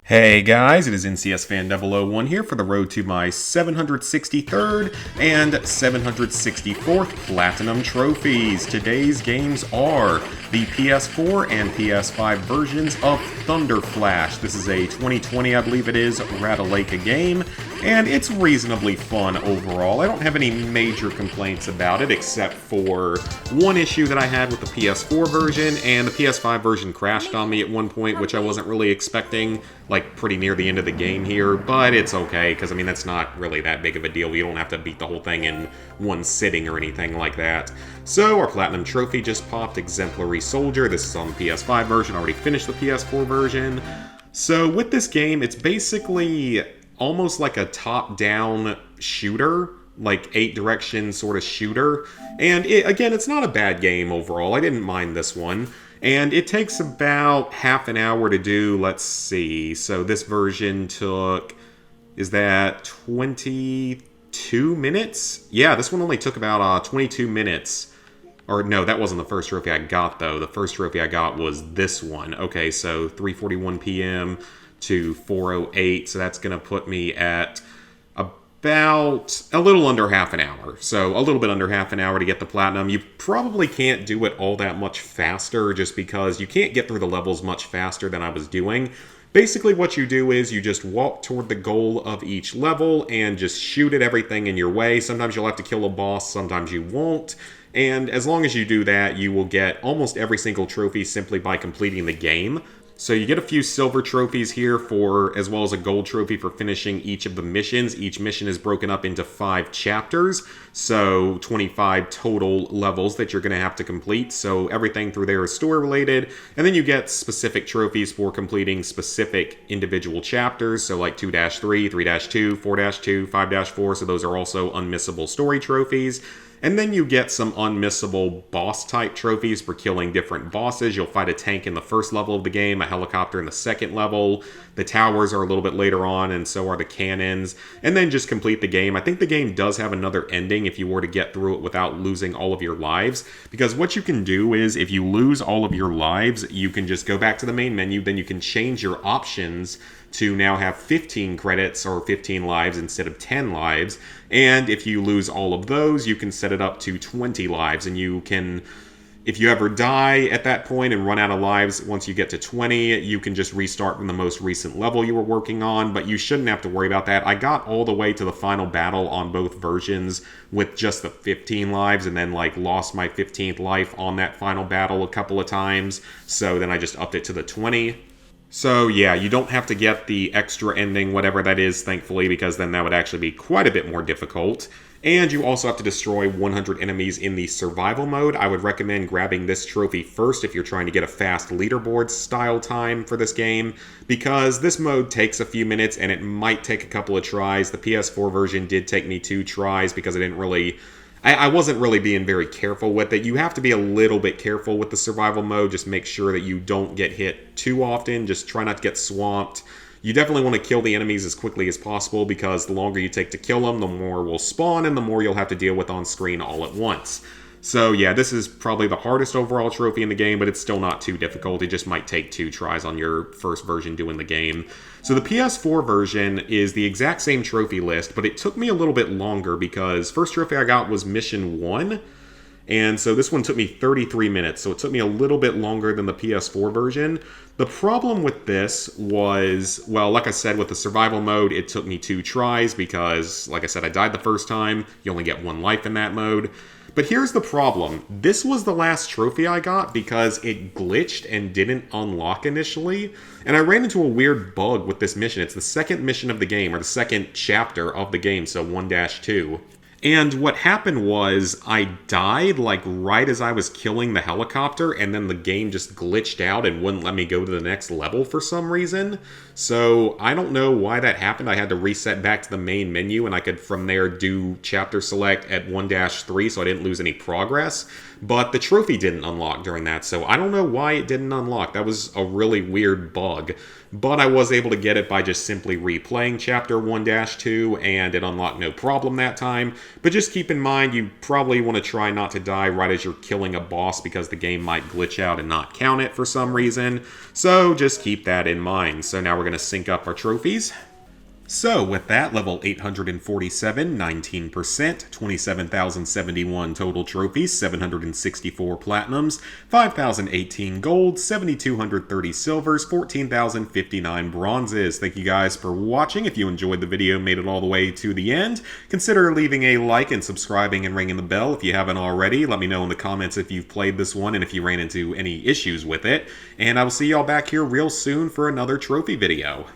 Hey guys, it is NCS Fan 001 here for the road to my 763rd and 764th Platinum Trophies. Today's games are the PS4 and PS5 versions of Thunderflash. This is a 2020, I believe it is, Ratalaika game, and it's reasonably fun overall. I don't have any major complaints about it except for one issue that I had with the PS4 version, and the PS5 version crashed on me at one point, which I wasn't really expecting, like pretty near the end of the game here, but it's okay, because I mean, that's not really that big of a deal. You don't have to beat the whole thing in one sitting or anything like that. So our Platinum Trophy just popped, Exemplary Soldier. This is on the PS5 version, I already finished the PS4 version. So with this game, it's basically almost like a top-down shooter, like 8-direction sort of shooter, and again, it's not a bad game overall. I didn't mind this one. And it takes about half an hour to do, let's see, so this version took, is that 22 minutes? Yeah, this one only took about 22 minutes. Or no, that wasn't the first trophy I got, though. The first trophy I got was this one. Okay, so 3:41 p.m. to 4:08, so that's going to put me at about a little under half an hour. So a little bit under half an hour to get the platinum. You probably can't do it all that much faster just because you can't get through the levels much faster than I was doing. Basically what you do is you just walk toward the goal of each level and just shoot at everything in your way. Sometimes you'll have to kill a boss, sometimes you won't. And as long as you do that, you will get almost every single trophy simply by completing the game. So you get a few silver trophies here as well as a gold trophy for finishing each of the missions. Each mission is broken up into 5 chapters, so 25 total levels that you're going to have to complete. So everything through there is story related, and then you get specific trophies for completing specific individual chapters, so like 2-3, 3-2, 4-2, 5-4, so those are also unmissable story trophies. And then you get some unmissable boss-type trophies for killing different bosses. You'll fight a tank in the first level of the game, a helicopter in the second level. The towers are a little bit later on, and so are the cannons. And then just complete the game. I think the game does have another ending if you were to get through it without losing all of your lives. Because what you can do is, if you lose all of your lives, you can just go back to the main menu. Then you can change your options to now have 15 credits or 15 lives instead of 10 lives. And if you lose all of those, you can set it up to 20 lives. And you can, if you ever die at that point and run out of lives once you get to 20, you can just restart from the most recent level you were working on. But you shouldn't have to worry about that. I got all the way to the final battle on both versions with just the 15 lives, and then like lost my 15th life on that final battle a couple of times. So then I just upped it to the 20. So yeah, you don't have to get the extra ending, whatever that is, thankfully, because then that would actually be quite a bit more difficult. And you also have to destroy 100 enemies in the survival mode. I would recommend grabbing this trophy first if you're trying to get a fast leaderboard style time for this game, because this mode takes a few minutes and it might take a couple of tries. The PS4 version did take me 2 tries because I wasn't really being very careful with it. You have to be a little bit careful with the survival mode. Just make sure that you don't get hit too often. Just try not to get swamped. You definitely want to kill the enemies as quickly as possible, because the longer you take to kill them, the more will spawn and the more you'll have to deal with on screen all at once. So yeah, this is probably the hardest overall trophy in the game, but it's still not too difficult. It just might take 2 tries on your first version doing the game. So the PS4 version is the exact same trophy list, but it took me a little bit longer because first trophy I got was Mission 1, and so this one took me 33 minutes, so it took me a little bit longer than the PS4 version. The problem with this was, well, like I said, with the survival mode, it took me 2 tries because, like I said, I died the first time. You only get 1 life in that mode. But here's the problem. This was the last trophy I got because it glitched and didn't unlock initially. And I ran into a weird bug with this mission. It's the second mission of the game, or the second chapter of the game, so 1-2. And what happened was I died like right as I was killing the helicopter, and then the game just glitched out and wouldn't let me go to the next level for some reason. So I don't know why that happened. I had to reset back to the main menu, and I could from there do chapter select at 1-3, so I didn't lose any progress. but the trophy didn't unlock during that, so I don't know why it didn't unlock. That was a really weird bug. But I was able to get it by just simply replaying Chapter 1-2, and it unlocked no problem that time. But just keep in mind, you probably want to try not to die right as you're killing a boss, because the game might glitch out and not count it for some reason. So just keep that in mind. So now we're going to sync up our trophies. So, with that, level 847, 19%, 27,071 total trophies, 764 platinums, 5,018 gold, 7,230 silvers, 14,059 bronzes. Thank you guys for watching. If you enjoyed the video, made it all the way to the end, consider leaving a like and subscribing and ringing the bell if you haven't already. Let me know in the comments if you've played this one and if you ran into any issues with it. And I will see y'all back here real soon for another trophy video.